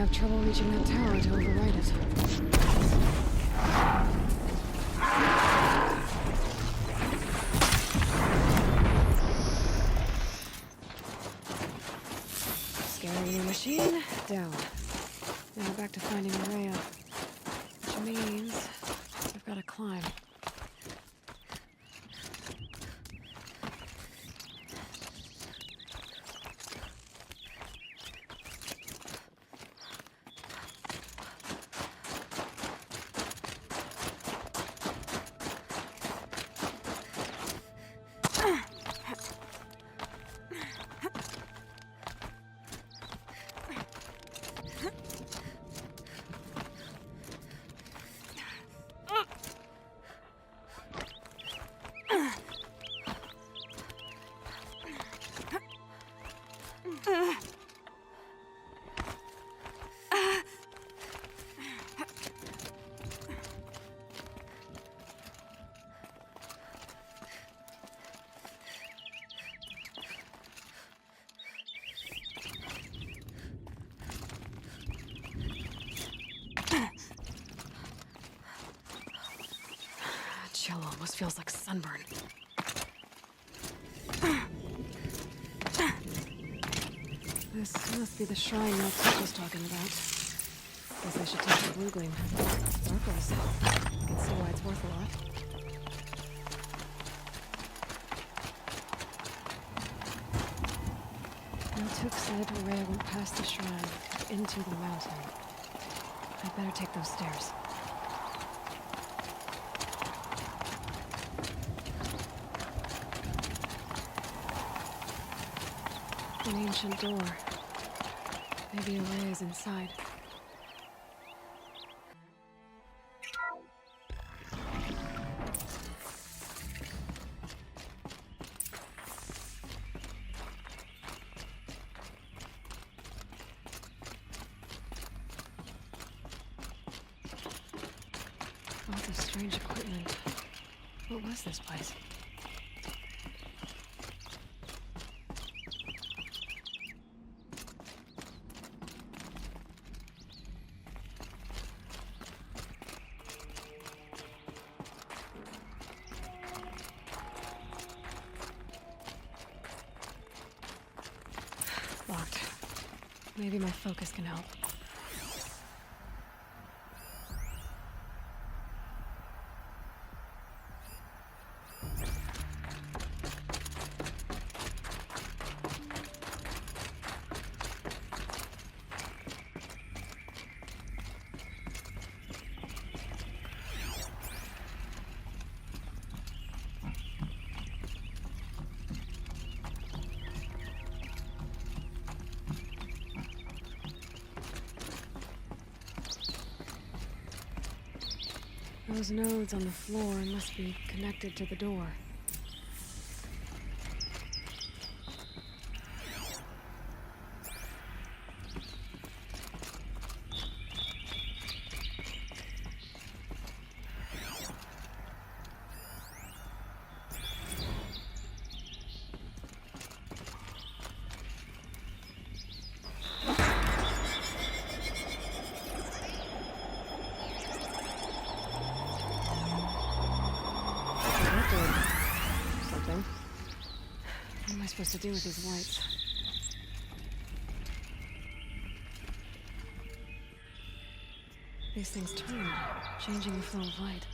have trouble reaching that tower to override it. Scary new machine, down. Now back to finding Maria. Which means I've got to climb. Chill almost feels like sunburn. This must be the shrine Nelson was talking about. Guess I should take the blue gleam. Sparkles. I can see why it's worth a lot. Miltuk said Rhea went past the shrine, into the mountain. I'd better take those stairs. An ancient door. Maybe Rhea is inside. All this strange equipment. What was this place? Locked. Maybe my focus can help. Those nodes on the floor must be connected to the door. Something. What am I supposed to do with these lights? These things turn, changing the flow of light.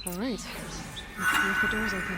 All right. Let's see if the door's open.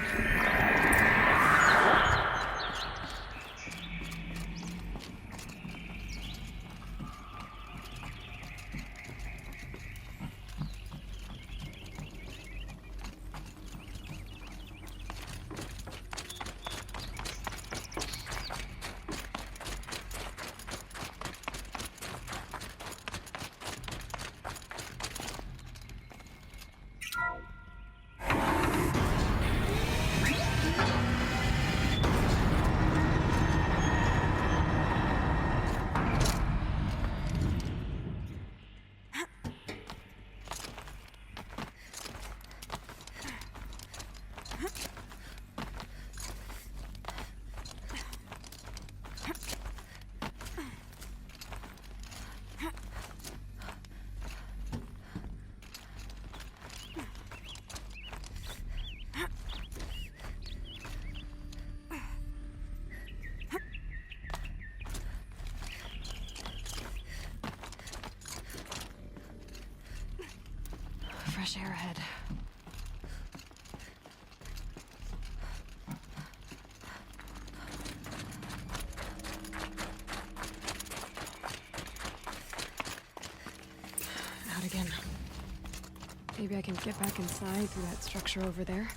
fresh air ahead. Out again. Maybe I can get back inside through that structure over there.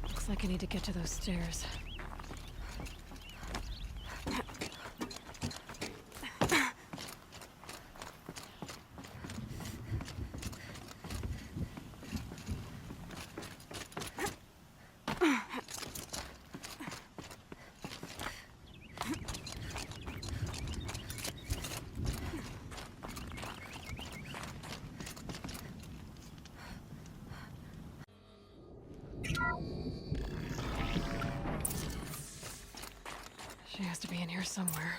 Looks like I need to get to those stairs. She has to be in here somewhere.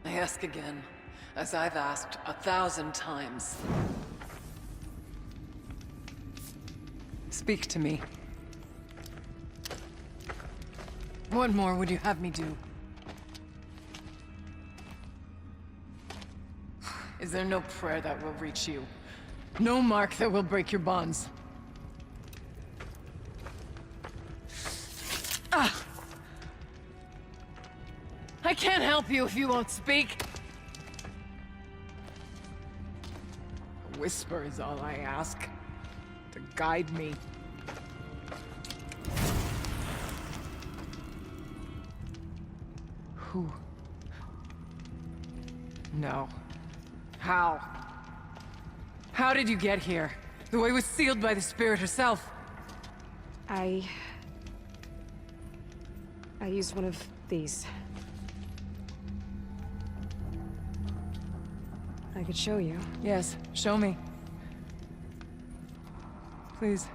I ask again, as I've asked 1,000 times. Speak to me. What more would you have me do? Is there no prayer that will reach you? No mark that will break your bonds? Ah! I can't help you if you won't speak. A whisper is all I ask. To guide me. Who? No. How? How did you get here? The way was sealed by the Spirit herself. I used one of these. I could show you. Yes, show me. Please.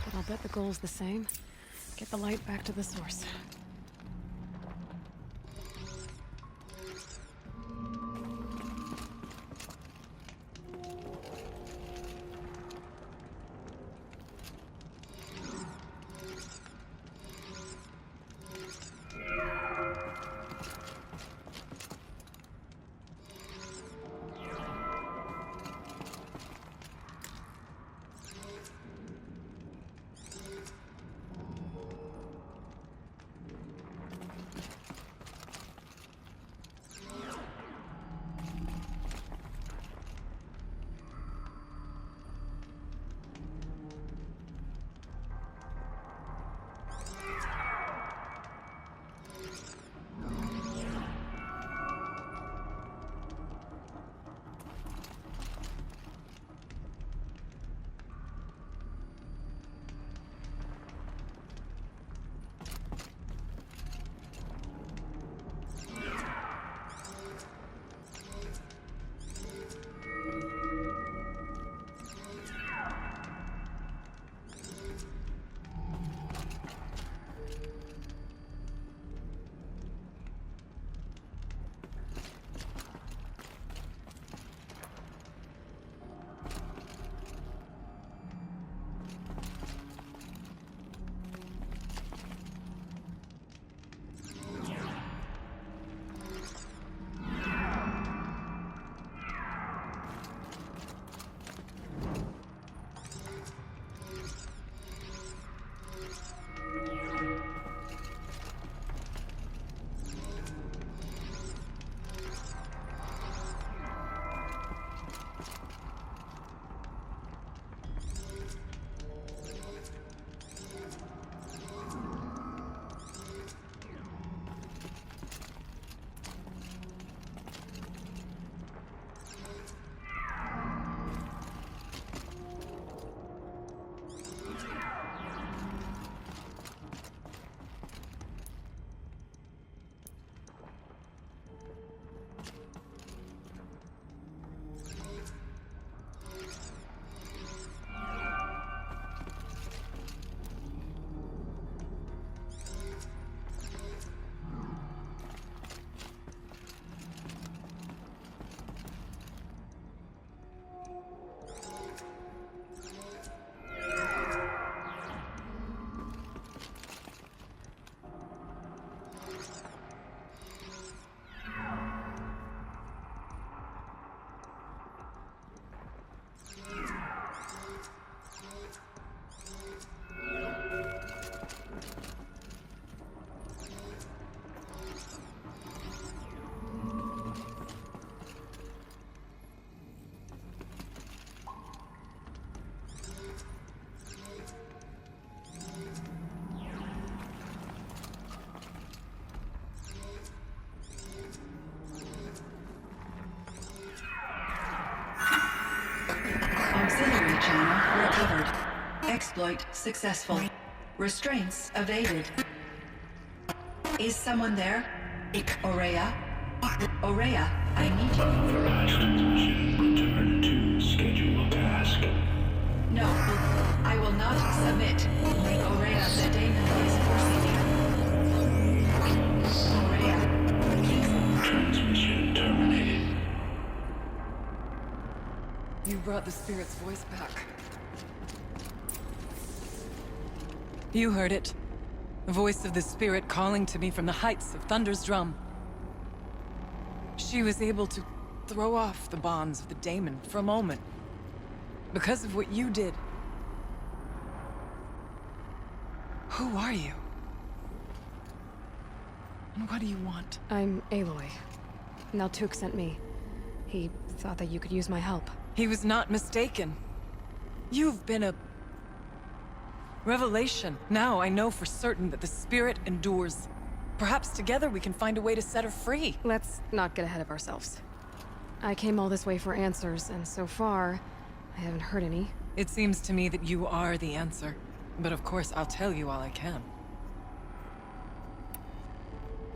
But I'll bet the goal's the same. Get the light back to the source. exploit successful. Restraints evaded. Is someone there? Aurea? Aurea, I need you. For transmission, return to schedule task. No, I will not submit. Aurea, the daemon is forcing you. Aurea, please. Transmission terminated. You brought the spirit's voice back. You heard it. The voice of the spirit calling to me from the heights of Thunder's drum. She was able to throw off the bonds of the daemon for a moment. Because of what you did. Who are you? And what do you want? I'm Aloy. Naltuk sent me. He thought that you could use my help. He was not mistaken. You've been a revelation. Now I know for certain that the spirit endures. Perhaps together we can find a way to set her free. Let's not get ahead of ourselves. I came all this way for answers, and so far, I haven't heard any. It seems to me that you are the answer. But of course, I'll tell you all I can.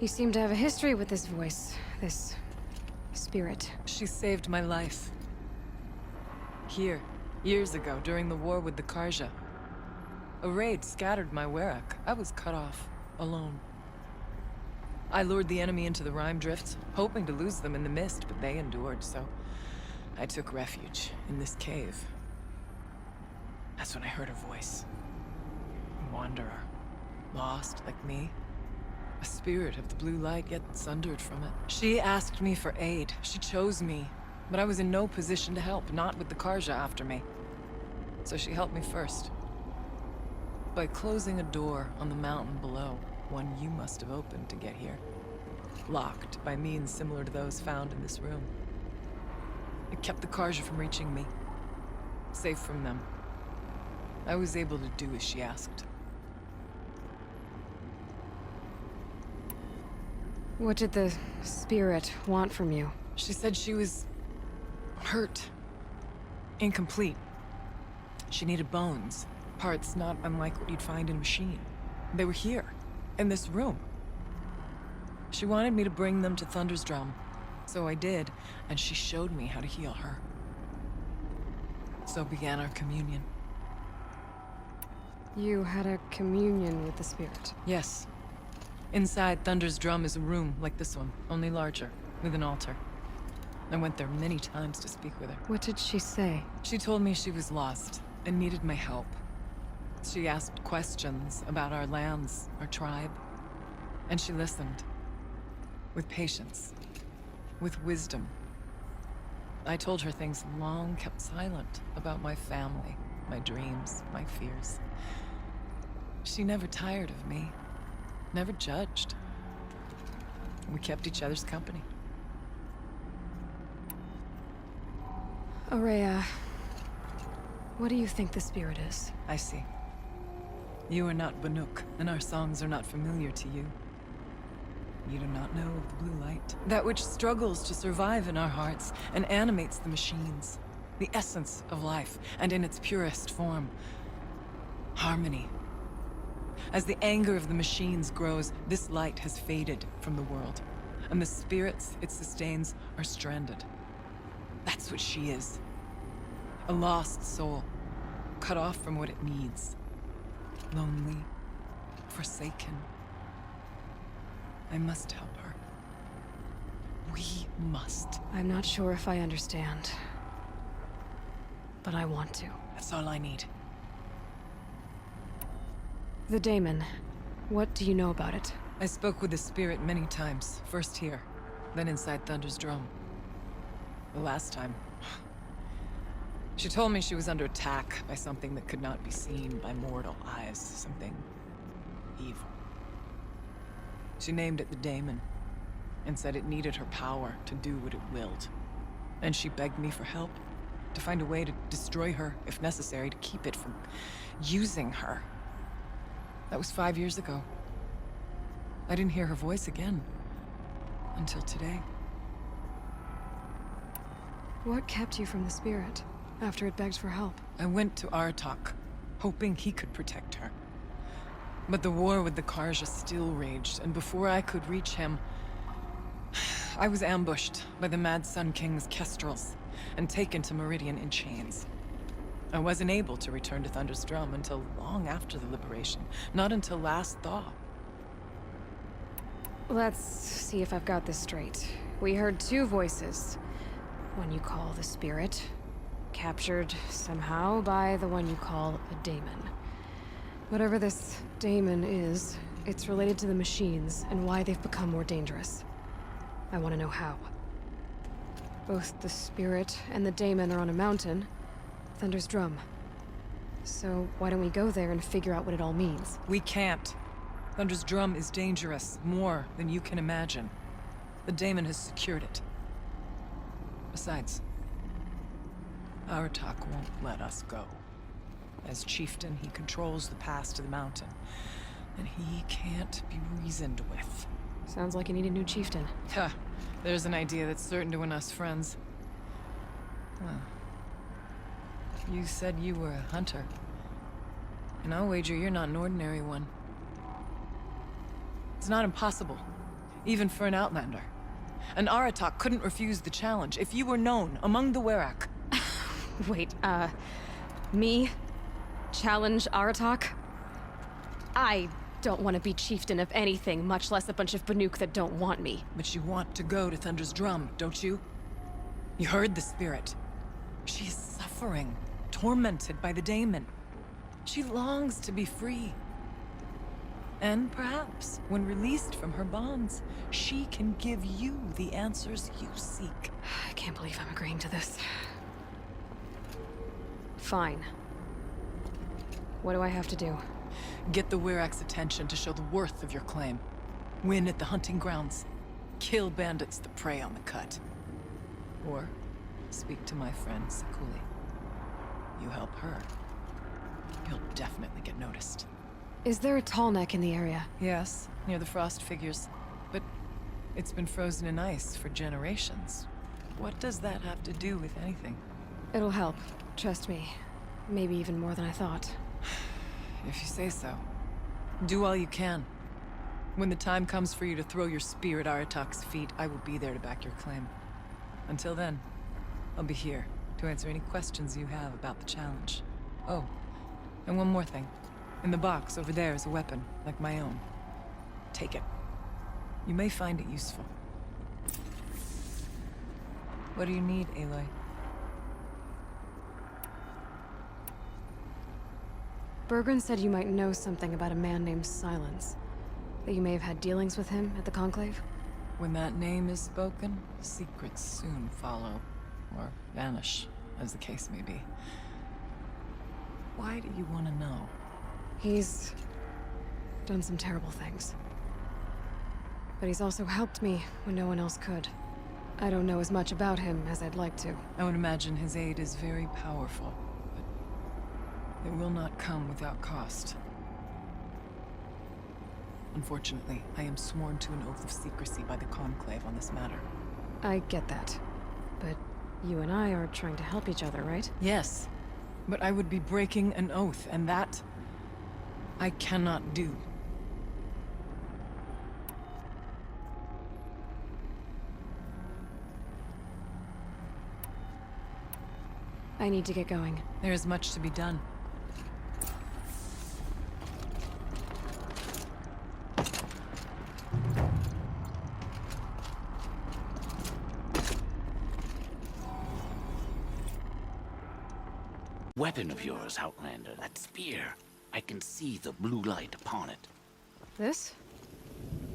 You seem to have a history with this voice, this spirit. She saved my life. Here, years ago, during the war with the Karja. A raid scattered my Werak. I was cut off, alone. I lured the enemy into the Rime Drifts, hoping to lose them in the mist, but they endured, so I took refuge in this cave. That's when I heard her voice. A wanderer. Lost, like me. A spirit of the blue light, yet sundered from it. She asked me for aid. She chose me. But I was in no position to help, not with the Karja after me. So she helped me first. By closing a door on the mountain below, one you must have opened to get here. Locked by means similar to those found in this room. It kept the Karja from reaching me. Safe from them. I was able to do as she asked. What did the spirit want from you? She said she was hurt. Incomplete. She needed bones. Parts not unlike what you'd find in a machine. They were here, in this room. She wanted me to bring them to Thunder's drum. So I did, and she showed me how to heal her. So began our communion. You had a communion with the spirit. Yes. Inside Thunder's drum is a room like this one, only larger, with an altar. I went there many times to speak with her. What did she say? She told me she was lost and needed my help. She asked questions about our lands, our tribe, and she listened. With patience. With wisdom. I told her things long kept silent about my family, my dreams, my fears. She never tired of me. Never judged. We kept each other's company. Aurea, what do you think the spirit is? I see. You are not Banuk, and our songs are not familiar to you. You do not know of the blue light. That which struggles to survive in our hearts and animates the machines. The essence of life, and in its purest form. Harmony. As the anger of the machines grows, this light has faded from the world. And the spirits it sustains are stranded. That's what she is. A lost soul. Cut off from what it needs. Lonely. Forsaken. I must help her. We must. I'm not sure if I understand. But I want to. That's all I need. The daemon. What do you know about it? I spoke with the spirit many times. First here, then inside Thunder's drum. The last time... She told me she was under attack by something that could not be seen by mortal eyes. Something... evil. She named it the daemon, and said it needed her power to do what it willed. And she begged me for help, to find a way to destroy her, if necessary, to keep it from using her. That was 5 years ago. I didn't hear her voice again, until today. What kept you from the spirit, after it begged for help? I went to Artok, hoping he could protect her. But the war with the Karja still raged, and before I could reach him, I was ambushed by the Mad Sun King's kestrels and taken to Meridian in chains. I wasn't able to return to Thunder's Drum until long after the liberation, not until last thaw. Let's see if I've got this straight. We heard two voices. One you call the Spirit, captured somehow by the one you call a daemon. Whatever this daemon is, it's related to the machines and why they've become more dangerous. I want to know how. Both the Spirit and the daemon are on a mountain, Thunder's Drum. So why don't we go there and figure out what it all means? We can't. Thunder's Drum is dangerous, more than you can imagine. The daemon has secured it. Besides, Aratak won't let us go. As chieftain, he controls the pass to the mountain, and he can't be reasoned with. Sounds like you need a new chieftain. Ha! There's an idea that's certain to win us friends. Huh. You said you were a hunter. And I'll wager you're not an ordinary one. It's not impossible, even for an outlander. And Aratak couldn't refuse the challenge if you were known among the Werak. Wait, me? Challenge Aratak? I don't want to be chieftain of anything, much less a bunch of Banuk that don't want me. But you want to go to Thunder's Drum, don't you? You heard the Spirit. She is suffering, tormented by the daemon. She longs to be free. And perhaps, when released from her bonds, she can give you the answers you seek. I can't believe I'm agreeing to this. Fine. What do I have to do? Get the Werak's attention to show the worth of your claim. Win at the hunting grounds. Kill bandits that prey on the cut. Or speak to my friend Sekuli. You help her, you'll definitely get noticed. Is there a tall neck in the area? Yes, near the frost figures. But it's been frozen in ice for generations. What does that have to do with anything? It'll help. Trust me. Maybe even more than I thought. If you say so. Do all you can. When the time comes for you to throw your spear at Aratak's feet, I will be there to back your claim. Until then, I'll be here to answer any questions you have about the challenge. Oh, and one more thing. In the box over there is a weapon, like my own. Take it. You may find it useful. What do you need, Aloy? Bergren said you might know something about a man named Silence. That you may have had dealings with him at the Conclave? When that name is spoken, secrets soon follow. Or vanish, as the case may be. Why do you want to know? He's done some terrible things. But he's also helped me when no one else could. I don't know as much about him as I'd like to. I would imagine his aid is very powerful, but it will not come without cost. Unfortunately, I am sworn to an oath of secrecy by the Conclave on this matter. I get that. But you and I are trying to help each other, right? Yes, but I would be breaking an oath, and that I cannot do. I need to get going. There is much to be done. Weapon of yours, Outlander, that spear. I can see the blue light upon it. This?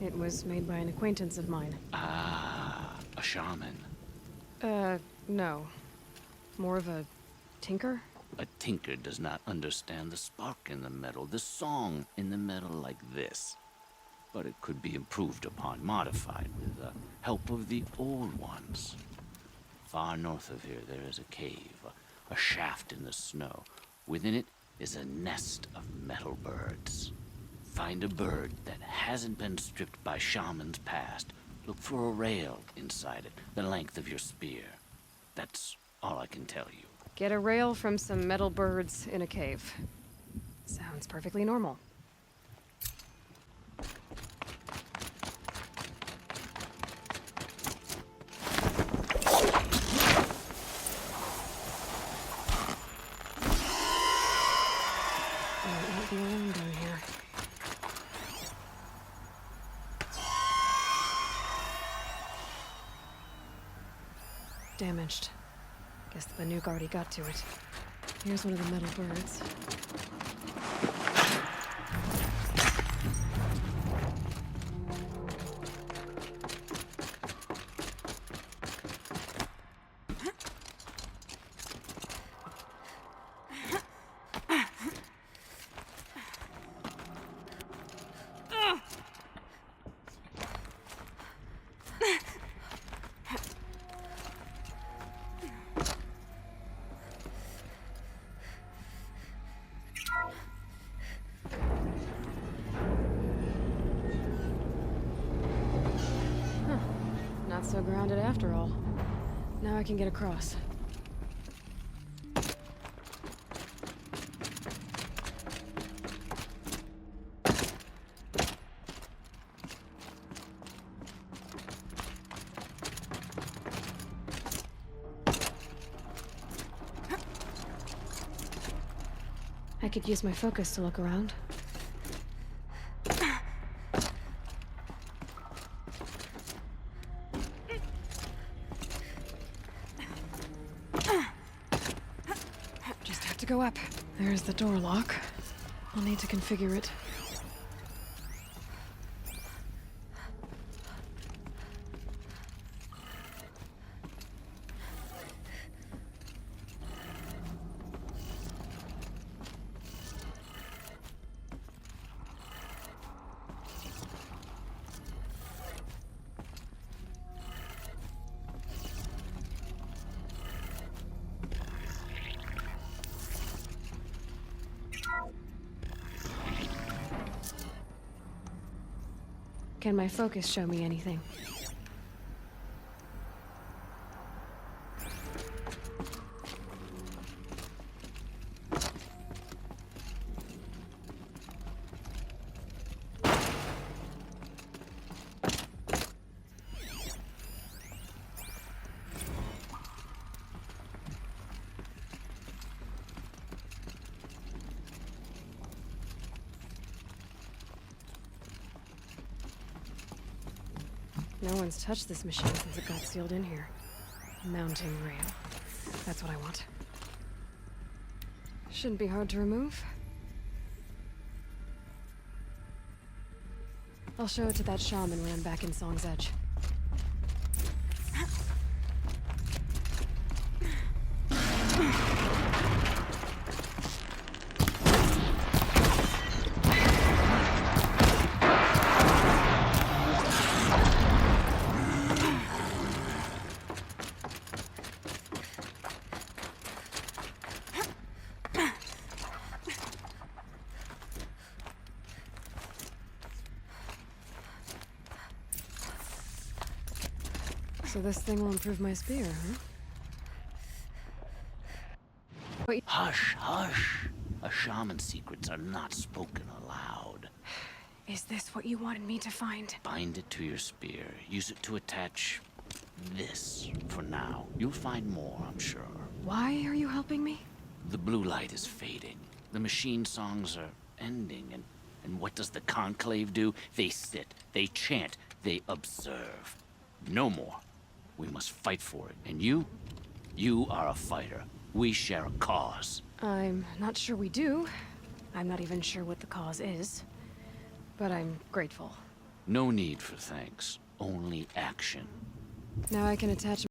It was made by an acquaintance of mine. Ah, a shaman. No. More of a tinker? A tinker does not understand the spark in the metal, the song in the metal like this. But it could be improved upon, modified with the help of the old ones. Far north of here there is a cave, a shaft in the snow. Within it is a nest of metal birds. Find a bird that hasn't been stripped by shamans past. Look for a rail inside it, the length of your spear. That's all I can tell you. Get a rail from some metal birds in a cave. Sounds perfectly normal. I won't be alone down here. Damaged. Guess the nuke already got to it. Here's one of the metal birds. Not so grounded after all. Now I can get across. I could use my focus to look around. Just have to go up. There's the door lock. I'll need to configure it. Can my focus show me anything? No one's touched this machine since it got sealed in here. Mounting rail. That's what I want. Shouldn't be hard to remove. I'll show it to that shaman when I'm back in Song's Edge. So this thing will improve my spear, huh? Wait. Hush, hush. A shaman's secrets are not spoken aloud. Is this what you wanted me to find? Bind it to your spear. Use it to attach this for now. You'll find more, I'm sure. Why are you helping me? The blue light is fading. The machine songs are ending, and what does the Conclave do? They sit, they chant, they observe. No more. We must fight for it. And you are a fighter. We share a cause. I'm not sure we do. I'm not even sure what the cause is. But I'm grateful. No need for thanks. Only action. Now I can attach